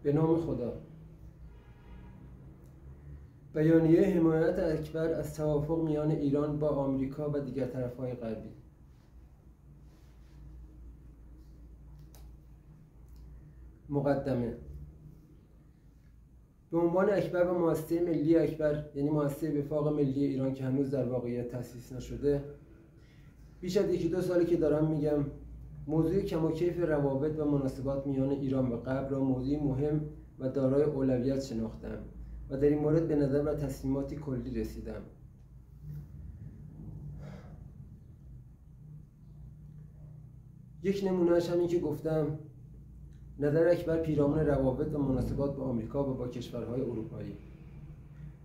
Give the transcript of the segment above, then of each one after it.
به نام خدا. بیانیه حمایت اکبر از توافق میان ایران با آمریکا و دیگر طرف‌های غربی. مقدمه. به عنوان اکبر و مؤسسه ملی اکبر، یعنی مؤسسه وفاق ملی ایران که هنوز در واقعیت تأسیس نشده، بیش از 1-2 ساله که دارم میگم موضوع کم و کیف روابط و مناسبات میان ایران و غرب را موضوعی مهم و دارای اولویت شناختم و در این مورد به نظر و تصمیماتی کلی رسیدم. یک نمونهش همین که گفتم، نظر اکبر پیرامون روابط و مناسبات با آمریکا و با کشورهای اروپایی.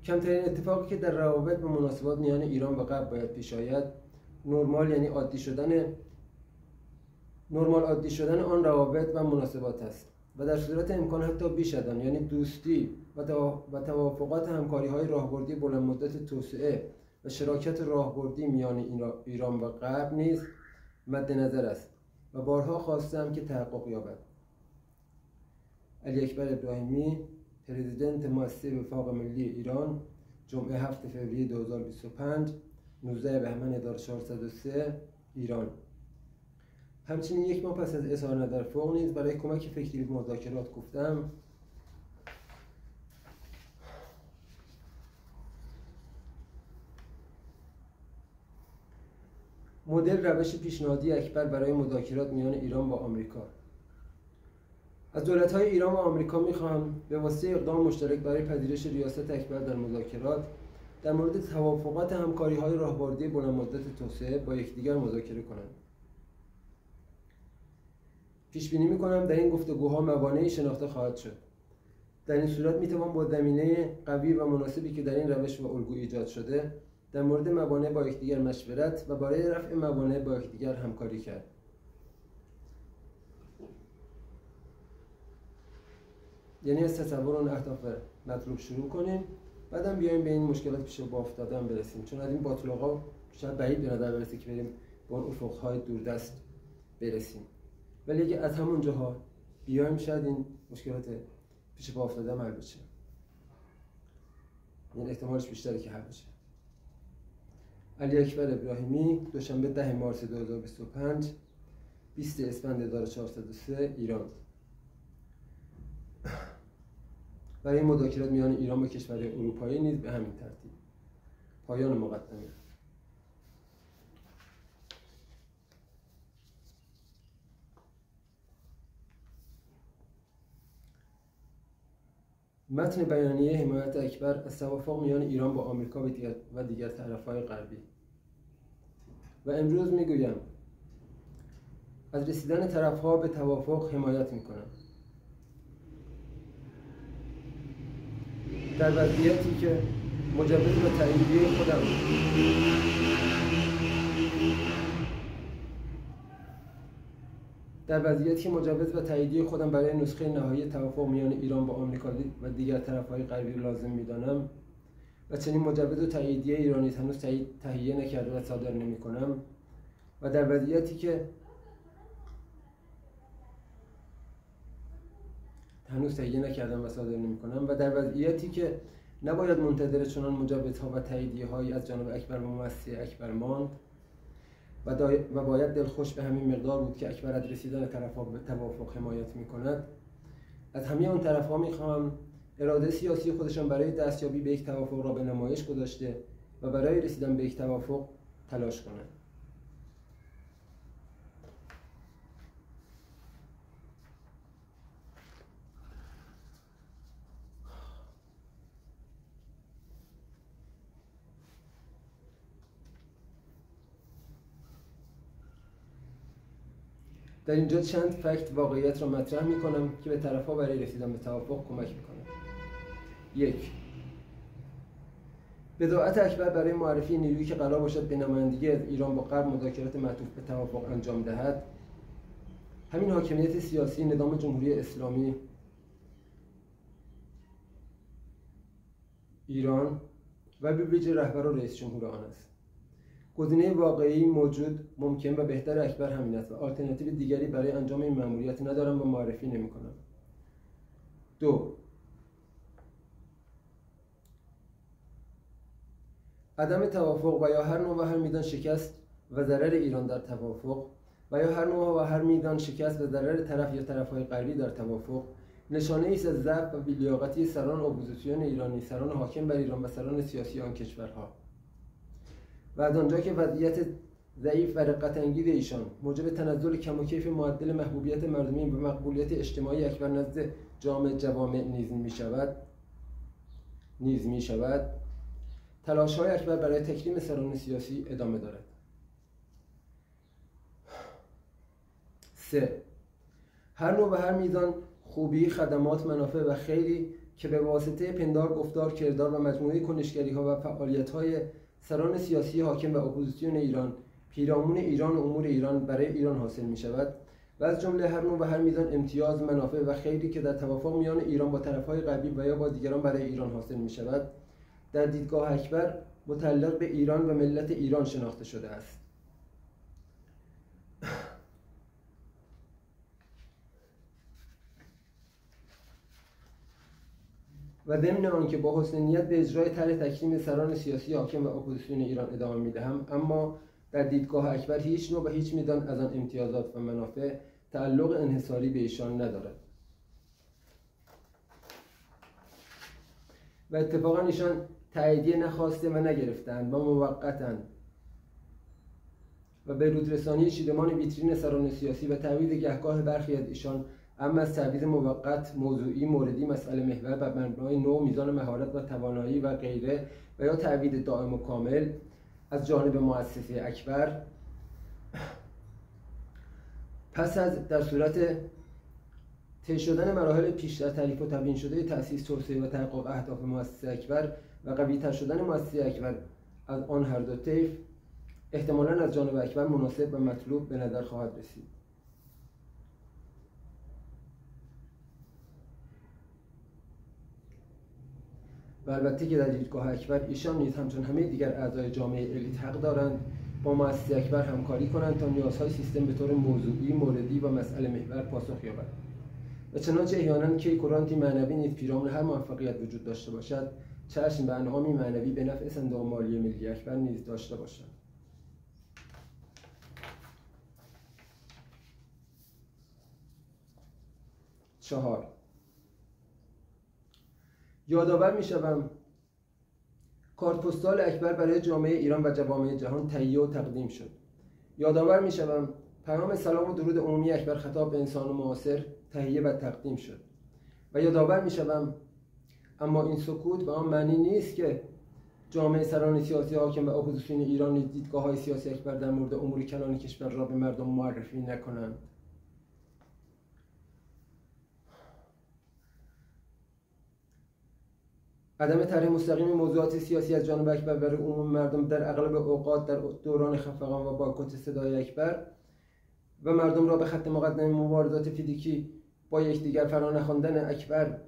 کمترین اتفاقی که در روابط و مناسبات میان ایران و غرب باید پیش آید، نرمال یعنی عادی شدن آن روابط و مناسبات است و در صورت امکان حتی بیش از آن، یعنی دوستی و توافقات همکاری‌های راهبردی بلند مدت توسعه و شراکت راهبردی میان ایران و غرب نیز مد نظر است و بارها خواستم که تحقق یابد. علی اکبر ابراهیمی، پرزیدنت مؤسسه وفاق ملی ایران، جمعه 7 فوریه 2025، 19 بهمن 1403 ایران. همچنین 1 ماه پس از اظهار نظر فوق نیز برای کمک فکری به مذاکرات گفتم مدل روش پیشنهادی اکبر برای مذاکرات میان ایران و آمریکا. از دولت‌های ایران و آمریکا می‌خواهم به واسطه اقدام مشترک برای پذیرش ریاست اکبر در مذاکرات در مورد توافقات همکاری‌های راهبردی بلند مدت توسعه با یکدیگر مذاکره کنند. پیش بینی می‌کنم در این گفتگوها موانعی شناخته خواهد شد. در این صورت می‌توان با زمینه قوی و مناسبی که در این روش و الگو ایجاد شده در مورد موانع با یکدیگر مشورت و برای رفع موانع با یکدیگر همکاری کرد. یعنی از تصور اون اهداف مطلوب شروع کنیم، بعدم بیایم به این مشکلات پیش پا افتادن برسیم، چون از این باطلاقا شاید بعید به نظر برسه که بریم به اون افق‌های دوردست برسیم، ولی اگه از همون جاها بیایم شاید این مشکلات پیش پا افتادن حل بشه. این احتمالش بیشتره که حل بشه. علی اکبر ابراهیمی، دوشنبه 10 مارس 2025، 20 اسفند 1403 ایران. برای مذاکرات میان ایران و کشورهای اروپایی نیز به همین ترتیب. پایان مقدمه. متن بیانیه حمایت اکبر از توافق میان ایران با آمریکا و دیگر طرف‌های غربی. و امروز میگویم از رسیدن طرف‌ها به توافق حمایت میکنم. در وضعیتی که مجوز و تاییدیه خودم برای نسخه نهایی توافق میان ایران با آمریکا و دیگر طرف‌های غربی لازم می‌دانم و چنین مجوز و تاییدیه ایرانی هنوز تهیه نکرده و صادر نمی‌کنم و در وضعیتی که نباید منتظر چنان مجوزها و تاییدیه‌هایی از جانب اکبر و مؤسسه اکبر ماند و باید دلخوش به همین مقدار بود که اکبر از رسیدن طرف‌ها به توافق حمایت می‌کند. از همه آن طرف‌ها می‌خواهم اراده سیاسی خودشان برای دستیابی به یک توافق را به نمایش گذاشته و برای رسیدن به یک توافق تلاش کنند. در اینجا چند فکت واقعیت را مطرح می‌کنم که به طرف‌ها برای رسیدن به توافق کمک می‌کند. 1. بداعت اکبر برای معرفی نیرویی که قرار باشد به نمایندگی از ایران با غرب مذاکرات معطوف به توافق انجام دهد، همین حاکمیت سیاسی نظام جمهوری اسلامی ایران و به ویژه رهبر و رئیس جمهور آن است. گزینه واقعی موجود، ممکن و بهتر اکبر همین است و آلترناتیو دیگری برای انجام این مأموریت ندارم و معرفی نمی‌کنم. 2. عدم توافق و یا هر نوع و هر میدان شکست و ضرر ایران در توافق و یا هر نوع و هر میدان شکست و ضرر طرف یا طرف‌های غربی در توافق نشانه ایست از ضعف و بی‌لیاقتی سران اپوزیسیون ایرانی، سران حاکم بر ایران و سران سیاسی آن کشورها. و از آنجا که وضعیت ضعیف و رقت‌انگیز ایشان موجب تنزل کم و کیف معدل محبوبیت مردمی و مقبولیت اجتماعی اکبر نزد جامعه جوامع نیز می شود، تلاش‌های اکبر برای تکریم سران سیاسی ادامه دارد. 3. هر نوع و هر میزان خوبی، خدمات، منافع و خیری که به واسطه پندار، گفتار، کردار و مجموعه کنشگری‌ها و فعالیت‌های سران سیاسی حاکم و اپوزیسیون ایران پیرامون ایران و امور ایران برای ایران حاصل می شود و از جمله هر نوع و هر میزان امتیاز، منافع و خیری که در توافق میان ایران با طرف‌های غربی و یا با دیگران برای ایران حاصل می شود، در دیدگاه اکبر متعلق به ایران و ملت ایران شناخته شده است. و ضمن آنکه با حسن نیت به اجرای طرح تکریم سران سیاسی حاکم و اپوزیسیون ایران ادامه میدهم، اما در دیدگاه اکبر هیچ نوع و هیچ میدان از آن امتیازات و منافع تعلق انحصاری به ایشان ندارد و اتفاقا ایشان تاییدیه نخواسته و نگرفتند و موقتند و به رودرسانی چیدمان ویترین سران سیاسی و تعویض گهگاه برخی از ایشان، اما از تعویض موقت، موضوعی، موردی، مسئله محور بر مبنای نوع، میزان مهارت و توانایی و غیره و یا تعویض دائم و کامل از جانب مؤسسه اکبر، پس از در صورت طی شدن مراحل پیشتر تعریف و تبیین شده تأسیس، توسعه و تحقق اهداف مؤسسه اکبر و قوی‌تر شدن مؤسسه اکبر از آن هر دو طیف، احتمالاً از جانب اکبر مناسب و مطلوب به نظر خواهد رسید. و البته که در دیدگاه اکبر ایشان نیز همچون همه دیگر اعضای جامعه الیت حق دارند با مؤسسه اکبر همکاری کنند تا نیازهای سیستم به طور موضوعی، موردی و مسئله محور پاسخ یابد. و چنانچه احیانا که کرانتی معنوی نیز پیرامون هر موفقیت وجود داشته باشد، چشم به انعامی معنوی به نفع صندوق مالی ملی اکبر نیز داشته باشد. 4. یادآور می‌شوم کارت پستال اکبر برای جامعه ایران و جوامع جهان تهیه و تقدیم شد. یادآور می‌شوم پیام سلام و درود عمومی اکبر خطاب به انسان معاصر تهیه و تقدیم شد. و یادآور می‌شوم اما این سکوت به آن معنی نیست که جامعه سران سیاسی حاکم و اپوزیسیون ایران نیز دیدگاه‌های سیاسی اکبر در مورد امور کلان کشور را به مردم معرفی نکنند. عدم طرح مستقیم موضوعات سیاسی از جانب اکبر برای عموم مردم در اغلب اوقات در دوران خفقان و بایکوت صدای اکبر و مردم را به خط مقدم مبارزات فیزیکی با یکدیگر فرا نخواندن اکبر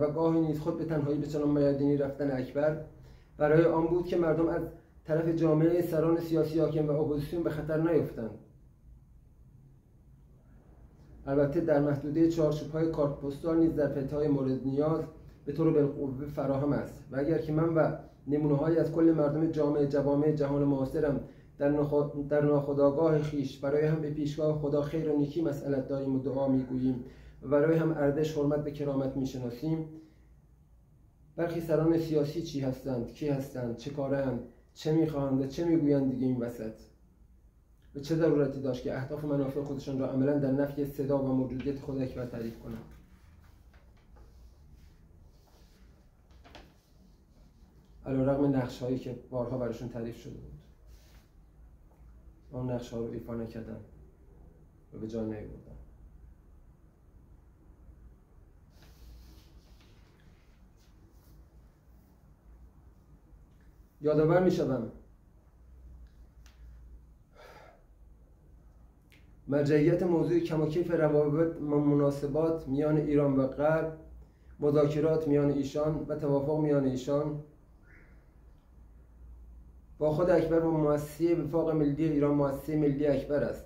و گاهی نیز خود به تنهایی به چنان میادینی رفتن اکبر برای آن بود که مردم از طرف جامعه سران سیاسی حاکم و اپوزیسیون به خطر نیفتند. البته در محدوده چارچوب‌های کارت پستال نیز در فتح‌های مورد نیاز به طور بالقوه فراهم است و اگر که من و نمونه‌هایی از کل مردم جوامع جهان معاصرم در ناخودآگاه خیش برای هم به پیشگاه خدا خیر و نیکی مسئلت داریم و دعا می‌گوییم و برای هم ارزش، حرمت به کرامت می‌شناسیم، برخی سران سیاسی چی هستند، کی هستند، چه کارند، چه می‌خواهند و چه می‌گویند دیگه این وسط، و چه ضرورتی داشت که اهداف و منافع خودشان را عملاً در نفی صدا و موجودیت خود اکبر تعریف کنند. علیرغم نقش‌هایی که بارها براشون تعریف شده بود، آن نقش‌ها رو ایفا نکردن و به جا نیاوردن. یادآور می‌شوم مرجعیت موضوع کم و کیف روابط و مناسبات میان ایران و غرب، مذاکرات میان ایشان و توافق میان ایشان با خود اکبر و مؤسسه وفاق ملی ایران مؤسسه ملی اکبر است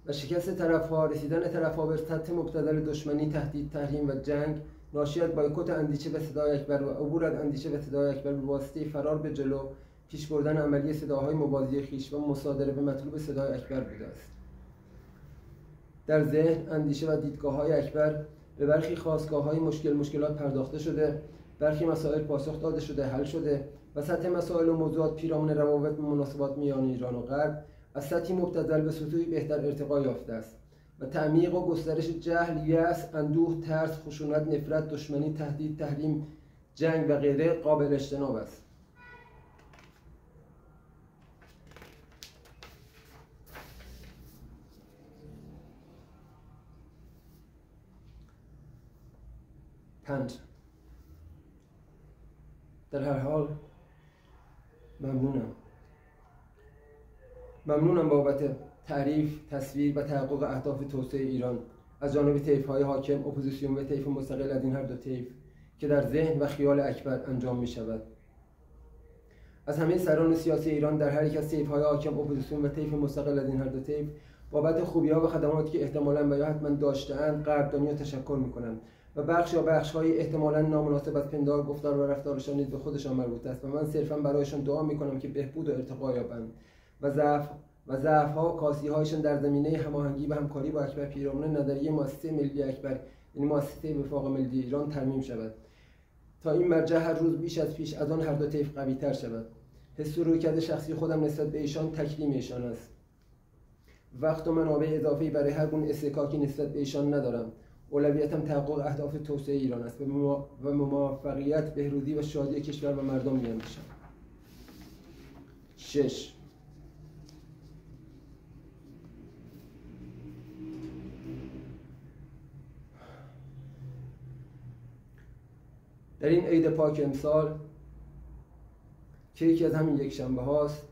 و شکست طرف‌ها، رسیدن طرف‌ها به سطح مبتذل دشمنی، تهدید، تحریم و جنگ ناشی از بایکوت اندیشه و صدای اکبر و عبور از اندیشه و صدای اکبر به واسطه فرار به جلو، پیش بردن عملی صداهای موازی خویش و مصادره به مطلوب صدای اکبر بوده است. در ذهن، اندیشه و دیدگاه‌های اکبر به برخی خاستگاه‌های مشکلات پرداخته شده، برخی مسائل پاسخ داده شده، حل شده و سطح مسائل و موضوعات پیرامون روابط و مناسبات میان ایران و غرب از سطحی مبتذل به سطوحی بهتر ارتقا یافته است و تعمیق و گسترش جهل، یأس، اندوه، ترس، خشونت، نفرت، دشمنی، تهدید، تحریم، جنگ و غیره قابل اجتناب است. در هر حال ممنونم بابت تعریف، تصویر و تحقق اهداف توسعه ایران از جانب طیف‌های حاکم، اپوزیسیون و طیف مستقل از این هر دو طیف که در ذهن و خیال اکبر انجام می شود. از همه سران سیاسی ایران در هر یک از طیف‌های حاکم، اپوزیسیون و طیف مستقل از این هر دو طیف بابت خوبی‌ها و خدماتی که احتمالاً و یا حتما داشته‌اند قدردانی و تشکر می‌کنم و بخش‌های احتمالاً نامناسب از پندار، گفتار و رفتارشان نیز به خودشان مربوط است و من صرفاً برایشان دعا می‌کنم که بهبود و ارتقا یابند و ضعف‌ها و کاسی‌هایشان در زمینه هماهنگی و همکاری با اکبر پیرامون نظریه مؤسسه ملی اکبر، یعنی مؤسسه وفاق ملی ایران، ترمیم شود تا این مرجع هر روز بیش از پیش از آن هر دو طیف قوی‌تر شود. حس و رویکرد شخصی خودم نسبت به ایشان تکریم ایشان است. وقت و منابع اضافه‌ای برای هر گونه استکاکی نسبت به ایشان ندارم. اولویتم تحقق اهداف توسعه ایران است و موفقیت، بهروزی و شادی کشور و مردم می‌اندیشم. 6. در این عید پاک امسال که یکی از همین یک شنبه هاست،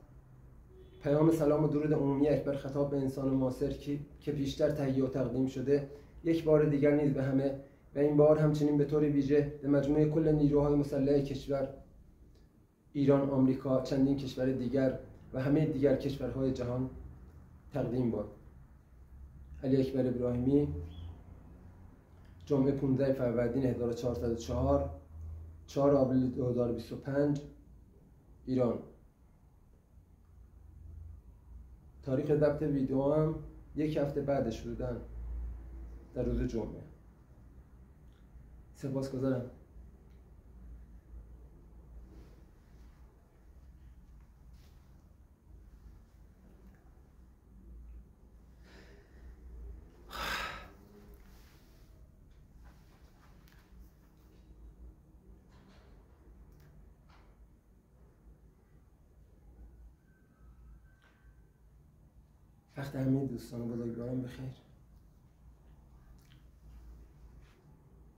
پیام سلام و درود عمومی اکبر خطاب به انسان معاصر که پیشتر تهیه و تقدیم شده یک بار دیگر نیز به همه و این بار همچنین به طور ویژه به مجموعه کل نیروهای مسلح کشور ایران، آمریکا، چندین کشور دیگر و همه دیگر کشورهای جهان تقدیم باد. علی اکبر ابراهیمی، جمعه 15 فروردین 1404، 4 آوریل 2025، ایران. تاریخ ضبط ویدیو هم یک هفته بعدش بودن، در روز جمعه. سپاسگزارم. وقت همه دوستان بزرگوارم بخیر.